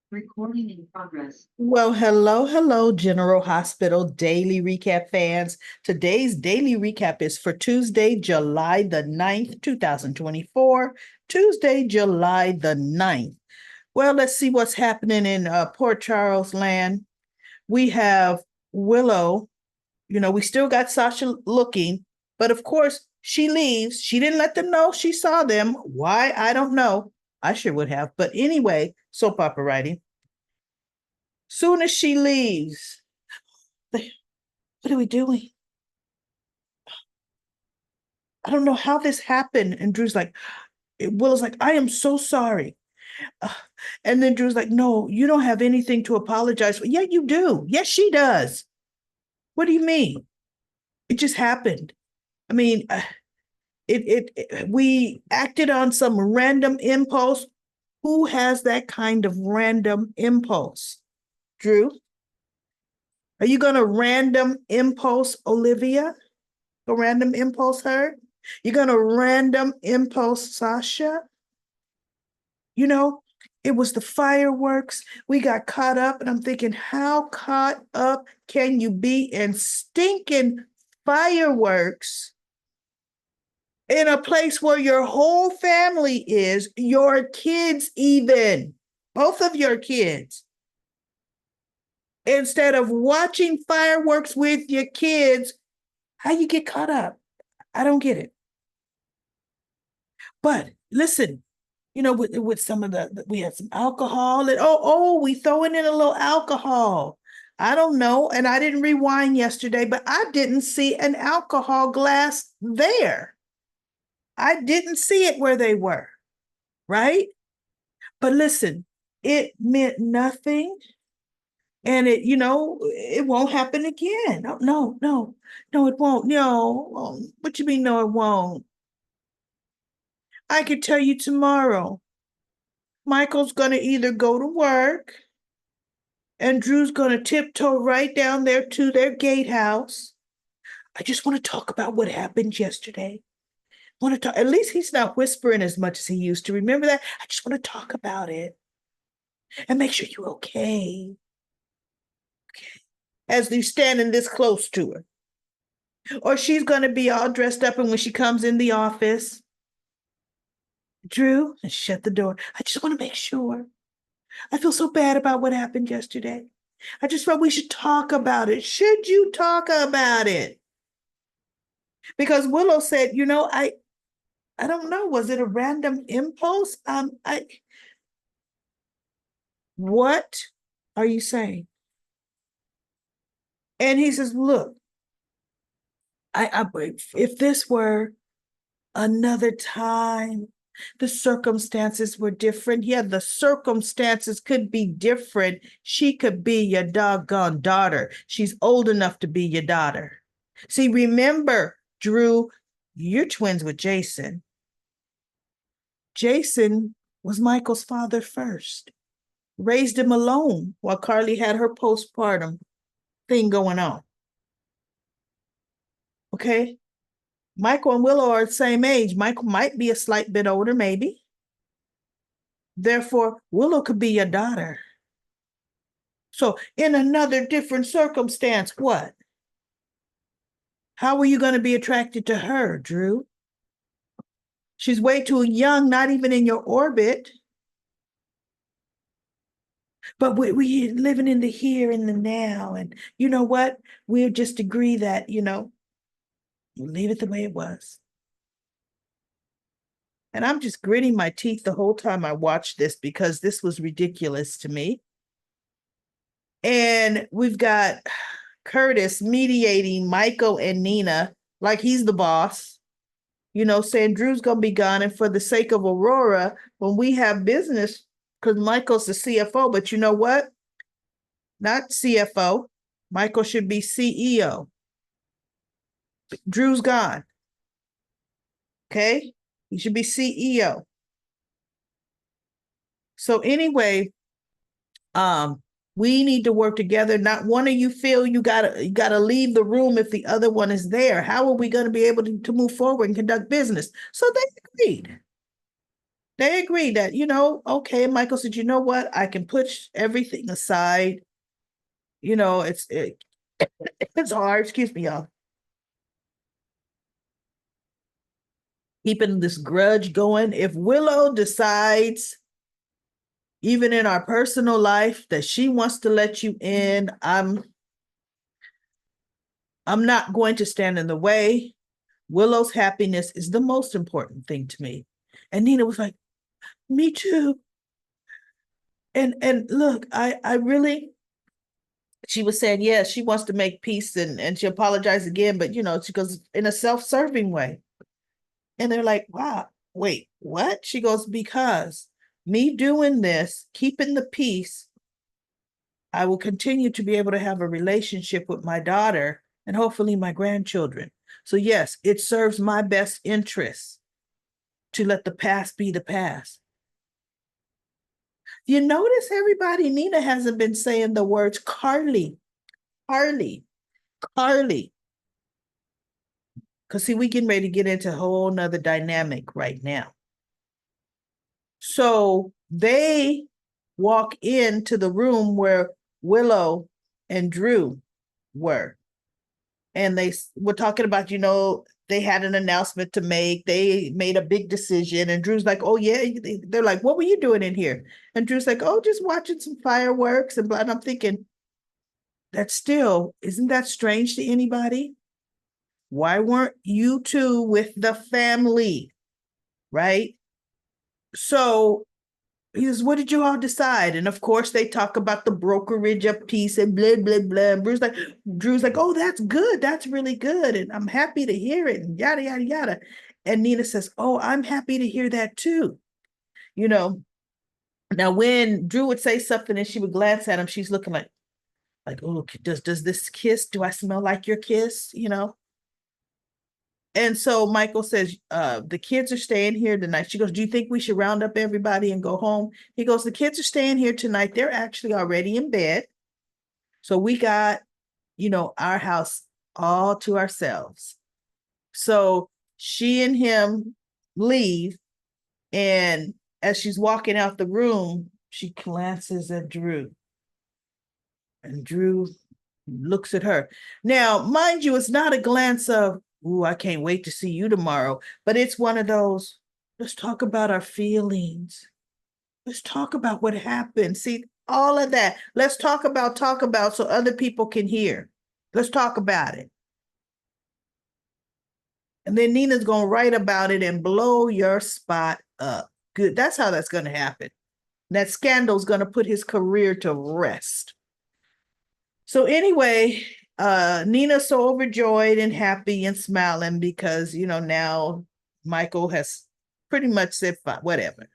Recording in progress. Well, hello, General Hospital Daily Recap fans. Today's daily recap is for Tuesday, July the 9th, 2024. Tuesday, July the 9th. Well, let's see what's happening in Port Charles land. We have Willow. We still got Sasha looking, but of course, she leaves. She didn't let them know she saw them. Why? I don't know. I sure would have. But anyway, soap opera writing. Soon as she leaves, what are we doing? I don't know how this happened. And Drew's like, Willow's like, I am so sorry. Uh, and then Drew's like, no, you don't have anything to apologize for. Yeah, you do. Yes, she does. What do you mean? It just happened. I mean, we acted on some random impulse. Who has that kind of random impulse? Drew, are you going to random impulse Olivia? A random impulse her? You're going to random impulse Sasha? You know, it was the fireworks. We got caught up, and I'm thinking, how caught up can you be in stinking fireworks in a place where your whole family is, your kids, even both of your kids? Instead of watching fireworks with your kids, how you get caught up? I don't get it. But listen, with some of we had some alcohol and we throwing in a little alcohol. I don't know, and I didn't rewind yesterday, but I didn't see an alcohol glass there. I didn't see it where they were, right? But listen, it meant nothing, and it won't happen again. No, no, no, no, it won't. No, what you mean? No, it won't. I could tell you tomorrow. Michael's going to either go to work and Drew's going to tiptoe right down there to their gatehouse. I just want to talk about what happened yesterday. I want to talk. At least he's not whispering as much as he used to. Remember that? I just want to talk about it and make sure you're okay. Okay. As you're standing this close to her. Or she's going to be all dressed up, and when she comes in the office, Drew, and shut the door. I just want to make sure. I feel so bad about what happened yesterday. I just thought we should talk about it. Should you talk about it? Because Willow said, I don't know. Was it a random impulse? What are you saying? And he says, look, if this were another time, the circumstances were different. Yeah, the circumstances could be different. She could be your doggone daughter. She's old enough to be your daughter. See, remember, Drew, you're twins with Jason. Jason was Michael's father first, raised him alone while Carly had her postpartum thing going on. Okay? Michael and Willow are the same age. Michael might be a slight bit older, maybe. Therefore, Willow could be your daughter. So, in another different circumstance, what? How are you going to be attracted to her, Drew? She's way too young, not even in your orbit. But we're living in the here and the now. And you know what? We'll just agree that, we'll leave it the way it was. And I'm just gritting my teeth the whole time I watched this because this was ridiculous to me. And we've got Curtis mediating Michael and Nina like he's the boss, saying Drew's going to be gone. And for the sake of Aurora, when we have business, because Michael's the CFO, but you know what? Not CFO. Michael should be CEO. Drew's gone. Okay? He should be CEO. So anyway, we need to work together. Not one of you feel you gotta leave the room if the other one is there. How are we going to be able to move forward and conduct business? So they agreed. They agreed that, okay, Michael said, you know what? I can put everything aside. It's hard, excuse me, y'all. Keeping this grudge going. If Willow decides, even in our personal life, that she wants to let you in, I'm not going to stand in the way. Willow's happiness is the most important thing to me. And Nina was like, me too. And look, I really, she was saying, yes, she wants to make peace and she apologized again, but she goes in a self-serving way. And they're like, wow, wait, what? She goes, because me doing this, keeping the peace, I will continue to be able to have a relationship with my daughter and hopefully my grandchildren. So yes, it serves my best interests to let the past be the past. You notice everybody, Nina hasn't been saying the words Carly, Carly, Carly. Because see, we getting ready to get into a whole nother dynamic right now. So they walk into the room where Willow and Drew were. And they were talking about, they had an announcement to make. They made a big decision. And Drew's like, oh, yeah. They're like, what were you doing in here? And Drew's like, oh, just watching some fireworks and blah. And I'm thinking, isn't that strange to anybody? Why weren't you two with the family? Right? So he says, what did you all decide? And of course, they talk about the brokerage of peace and blah, blah, blah. And Drew's like, oh, that's good. That's really good. And I'm happy to hear it and yada, yada, yada. And Nina says, oh, I'm happy to hear that too. Now when Drew would say something and she would glance at him, she's looking like, oh, does this kiss, do I smell like your kiss? And so Michael says, the kids are staying here tonight. She goes, do you think we should round up everybody and go home? He goes, the kids are staying here tonight. They're actually already in bed. So we got, our house all to ourselves. So she and him leave. And as she's walking out the room, she glances at Drew. And Drew looks at her. Now, mind you, it's not a glance of, ooh, I can't wait to see you tomorrow. But it's one of those, let's talk about our feelings. Let's talk about what happened. See, all of that. Let's talk about so other people can hear. Let's talk about it. And then Nina's going to write about it and blow your spot up. Good. That's how that's going to happen. That scandal's going to put his career to rest. So anyway, Nina's so overjoyed and happy and smiling because, now Michael has pretty much said, fine, whatever.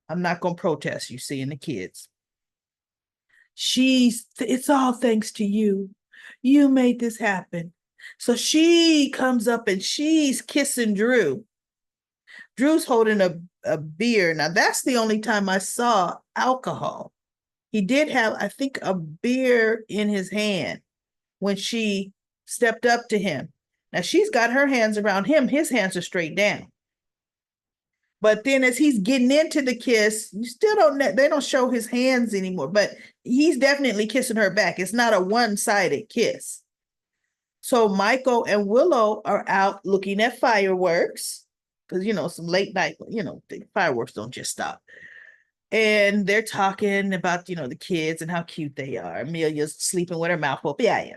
I'm not going to protest you seeing the kids. It's all thanks to you. You made this happen. So she comes up and she's kissing Drew. Drew's holding a beer. Now, that's the only time I saw alcohol. He did have, I think, a beer in his hand when she stepped up to him. Now, she's got her hands around him. His hands are straight down. But then as he's getting into the kiss, they don't show his hands anymore, but he's definitely kissing her back. It's not a one-sided kiss. So Michael and Willow are out looking at fireworks because, some late night, the fireworks don't just stop. And they're talking about, the kids and how cute they are. Amelia's sleeping with her mouth open. Yeah.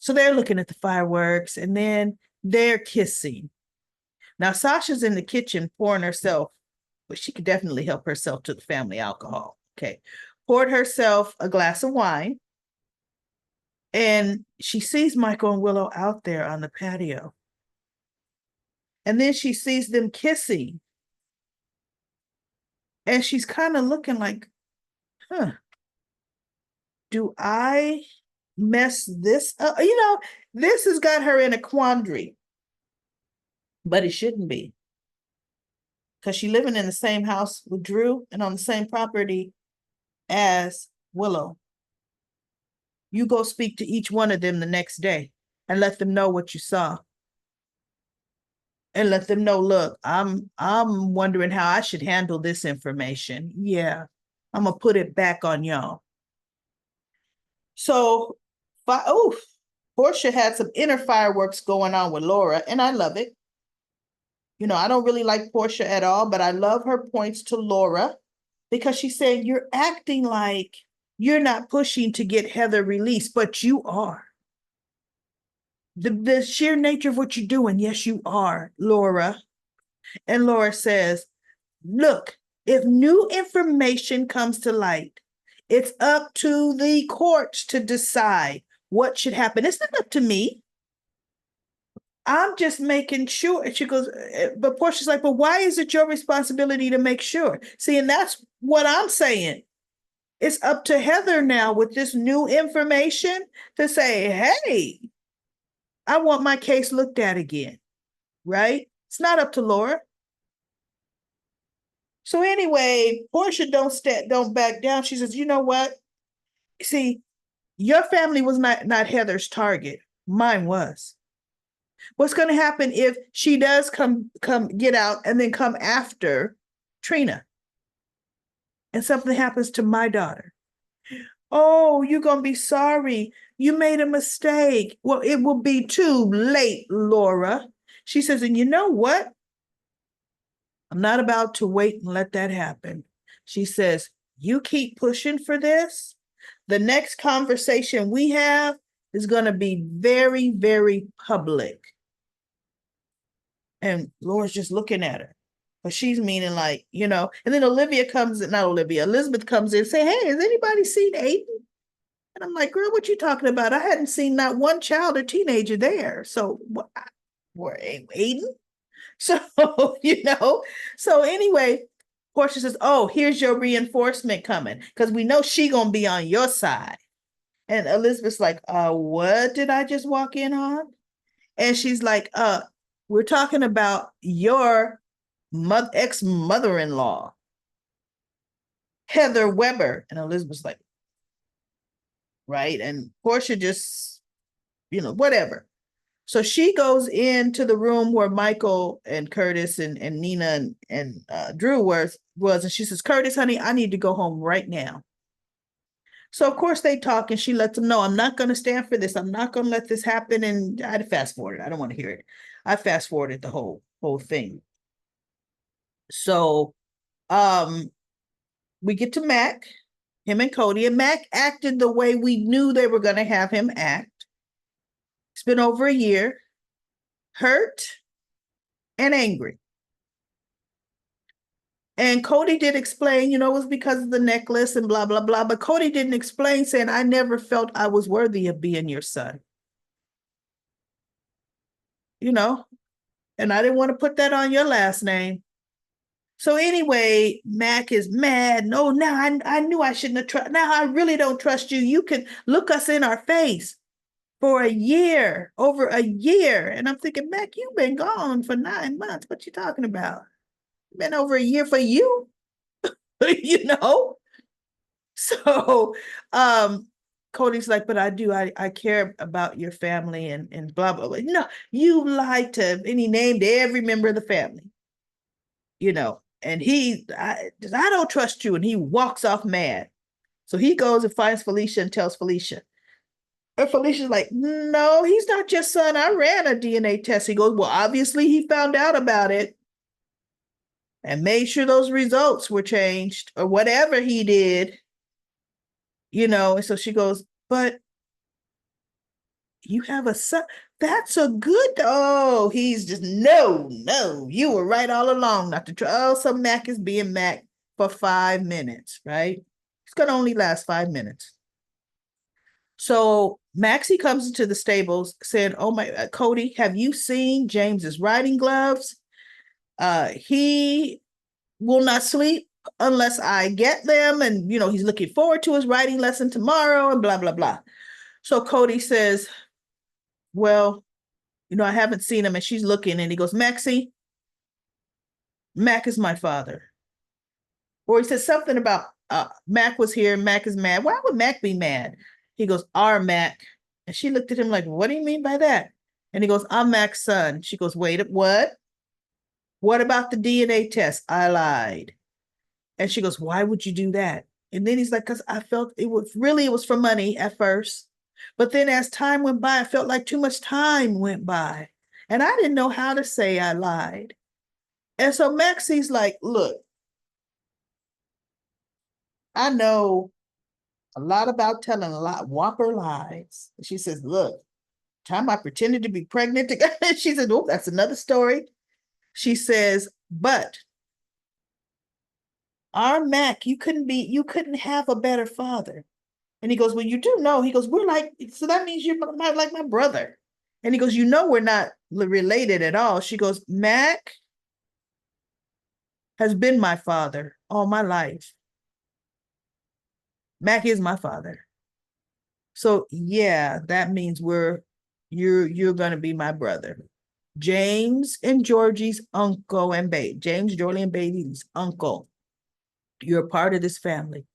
So they're looking at the fireworks and then they're kissing. Now, Sasha's in the kitchen pouring herself, but she could definitely help herself to the family alcohol. Okay. Poured herself a glass of wine. And she sees Michael and Willow out there on the patio. And then she sees them kissing. And she's kind of looking like, do I mess this up? This has got her in a quandary. But it shouldn't be. Because she's living in the same house with Drew and on the same property as Willow. You go speak to each one of them the next day and let them know what you saw. and let them know, look, I'm wondering how I should handle this information. Yeah, I'm gonna put it back on y'all. So, Portia had some inner fireworks going on with Laura, and I love it. I don't really like Portia at all, but I love her points to Laura because she said, you're acting like you're not pushing to get Heather released, but you are. The sheer nature of what you're doing, yes, you are, Laura. And Laura says, look, if new information comes to light, it's up to the courts to decide what should happen. It's not up to me. I'm just making sure. And she goes, but Portia's like, but why is it your responsibility to make sure? See, and that's what I'm saying. It's up to Heather now with this new information to say, hey, I want my case looked at again, right? It's not up to Laura. So anyway, Portia don't back down. She says, you know what? See, your family was not Heather's target. Mine was. What's going to happen if she does come get out and then come after Trina and something happens to my daughter? Oh, you're going to be sorry. You made a mistake. Well, it will be too late, Laura. She says, and you know what? I'm not about to wait and let that happen. She says, you keep pushing for this. The next conversation we have is going to be very, very public. And Laura's just looking at her. But she's meaning like, and then Elizabeth comes in and say, hey, has anybody seen Aiden? And I'm like, girl, what you talking about? I hadn't seen not one child or teenager there. So where Aiden? So, so anyway, Portia says, oh, here's your reinforcement coming because we know she going to be on your side. And Elizabeth's like, what did I just walk in on? And she's like, we're talking about your ex-mother-in-law, Heather Weber. And Elizabeth's like, right? And Portia just, whatever. So she goes into the room where Michael and Curtis and Nina and Drew was, and she says, Curtis, honey, I need to go home right now. So of course they talk and she lets them know, I'm not going to stand for this. I'm not going to let this happen. And I had to fast forward it. I don't want to hear it. I fast forwarded the whole thing. So we get to Mac, him and Cody, and Mac acted the way we knew they were going to have him act. It's been over a year, hurt and angry. And Cody did explain, it was because of the necklace and blah, blah, blah. But Cody didn't explain, saying, I never felt I was worthy of being your son. And I didn't want to put that on your last name. So anyway, Mac is mad. No, now I knew I shouldn't have trusted. Now I really don't trust you. You can look us in our face for a year, over a year. And I'm thinking, Mac, you've been gone for 9 months. What you talking about? Been over a year for you, So Cody's like, but I care about your family and blah, blah, blah. No, you lied to, and he named every member of the family, and I don't trust you. And he walks off mad. So he goes and finds Felicia and tells Felicia. And Felicia's like, no, he's not your son. I ran a DNA test. He goes, well, obviously he found out about it and made sure those results were changed or whatever he did, and so she goes, but you have a son. That's a good, he's just, no, you were right all along not to try. So Mac is being Mac for 5 minutes, right? It's going to only last 5 minutes. So Maxie comes into the stables saying, oh my, Cody, have you seen James's riding gloves? He will not sleep unless I get them. And, he's looking forward to his riding lesson tomorrow and blah, blah, blah. So Cody says, well, I haven't seen him. And she's looking and he goes, Maxie, Mac is my father. Or he says something about Mac was here. Mac is mad. Why would Mac be mad? He goes, our Mac. And she looked at him like, what do you mean by that? And he goes, I'm Mac's son. She goes, wait, what? What about the DNA test? I lied. And she goes, why would you do that? And then he's like, because I felt it was for money at first. But then as time went by, I felt like too much time went by. And I didn't know how to say I lied. And so Maxie's like, look, I know a lot about telling a lot whopper lies. She says, look, time I pretended to be pregnant. She said, oh, that's another story. She says, but our Mac, you couldn't have a better father. And he goes, well, you do know. He goes, we're like, so that means you're like my brother. And he goes, you know, we're not related at all. She goes, Mac has been my father all my life. Mac is my father. So yeah, that means you're gonna be my brother. James and Georgie's uncle and baby. James, Jorley, and baby's uncle. You're a part of this family.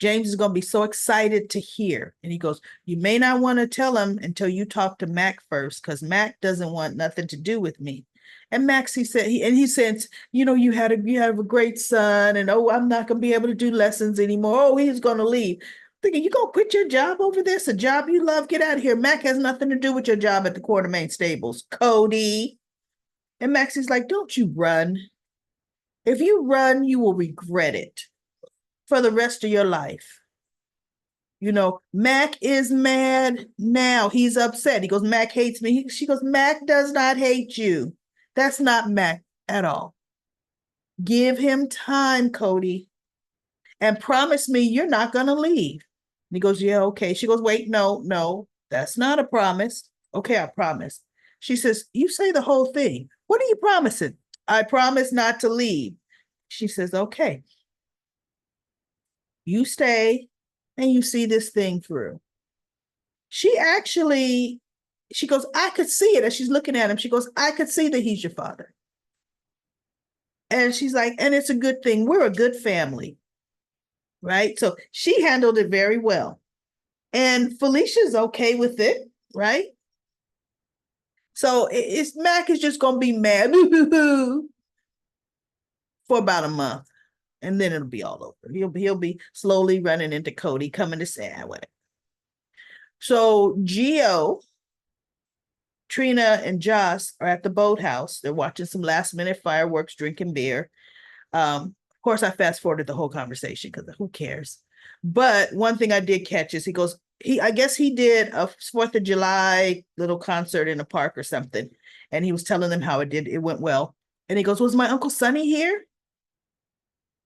James is going to be so excited to hear. And he goes, you may not want to tell him until you talk to Mac first, because Mac doesn't want nothing to do with me. And Maxie said, he said, you know, you have a great son, and oh, I'm not going to be able to do lessons anymore. Oh, he's going to leave. I'm thinking, you going to quit your job over this? A job you love? Get out of here. Mac has nothing to do with your job at the Quartermain stables. Cody. And Maxie's like, don't you run. If you run, you will regret it for the rest of your life. You know, Mac is mad now. He's upset. He goes, Mac hates me. She goes, Mac does not hate you. That's not Mac at all. Give him time, Cody, and promise me you're not going to leave. And he goes, yeah, okay. She goes, wait, no, that's not a promise. Okay, I promise. She says, you say the whole thing. What are you promising? I promise not to leave. She says, okay. You stay and you see this thing through. She goes, I could see it as she's looking at him. She goes, I could see that he's your father. And she's like, and it's a good thing. We're a good family. Right? So she handled it very well. And Felicia's okay with it, right? So Mac is just going to be mad for about a month. And then it'll be all over. He'll be slowly running into Cody, coming to say, whatever. So Gio, Trina, and Joss are at the boathouse. They're watching some last minute fireworks, drinking beer. Of course, I fast forwarded the whole conversation because who cares? But one thing I did catch is I guess he did a 4th of July little concert in a park or something. And he was telling them how it went well. And he goes, was my Uncle Sonny here?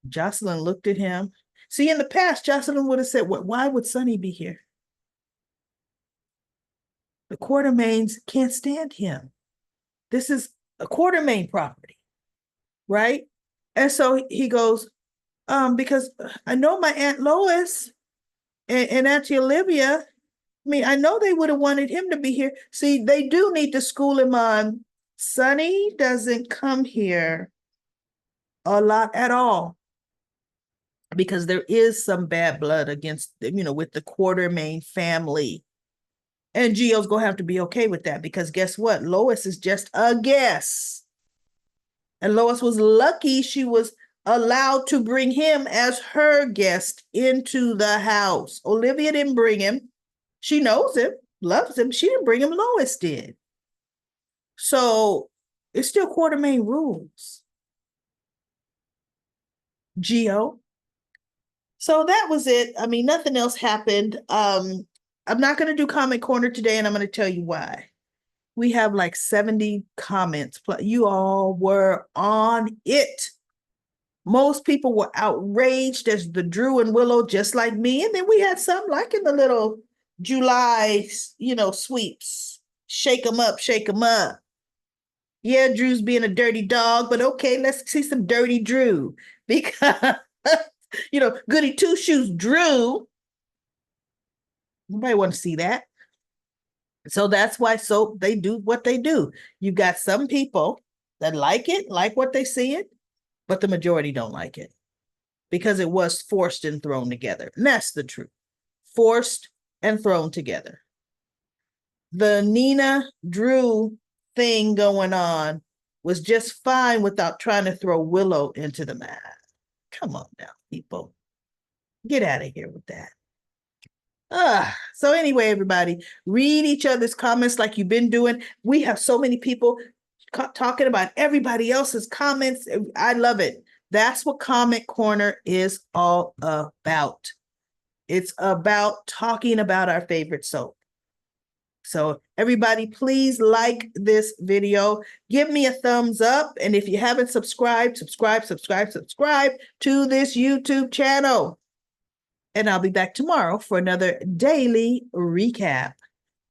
Jocelyn looked at him. See, in the past, Jocelyn would have said, why would Sonny be here? The Quartermains can't stand him. This is a Quartermain property, right? And so he goes, because I know my Aunt Lois and Auntie Olivia, I know they would have wanted him to be here. See, they do need to school him on. Sonny doesn't come here a lot at all, because there is some bad blood against, with the Quartermain family. And Gio's going to have to be okay with that, because guess what? Lois is just a guest. And Lois was lucky she was allowed to bring him as her guest into the house. Olivia didn't bring him. She knows him, loves him. She didn't bring him. Lois did. So it's still Quartermain rules. Gio. So that was it. Nothing else happened. I'm not going to do Comment Corner today, and I'm going to tell you why. We have like 70 comments. You all were on it. Most people were outraged as the Drew and Willow, just like me. And then we had some like in the little July, sweeps. Shake them up, shake them up. Yeah, Drew's being a dirty dog, but okay, let's see some dirty Drew. Because, goody two shoes Drew. Nobody want to see that. So that's why they do what they do. You've got some people that like it, like what they see it, but the majority don't like it because it was forced and thrown together. And that's the truth. Forced and thrown together. The Nina Drew thing going on was just fine without trying to throw Willow into the mess. Come on now, people. Get out of here with that. So anyway, everybody, read each other's comments like you've been doing. We have so many people talking about everybody else's comments. I love it. That's what Comment Corner is all about. It's about talking about our favorite soap. So everybody, please like this video. Give me a thumbs up. And if you haven't subscribed to this YouTube channel. And I'll be back tomorrow for another daily recap.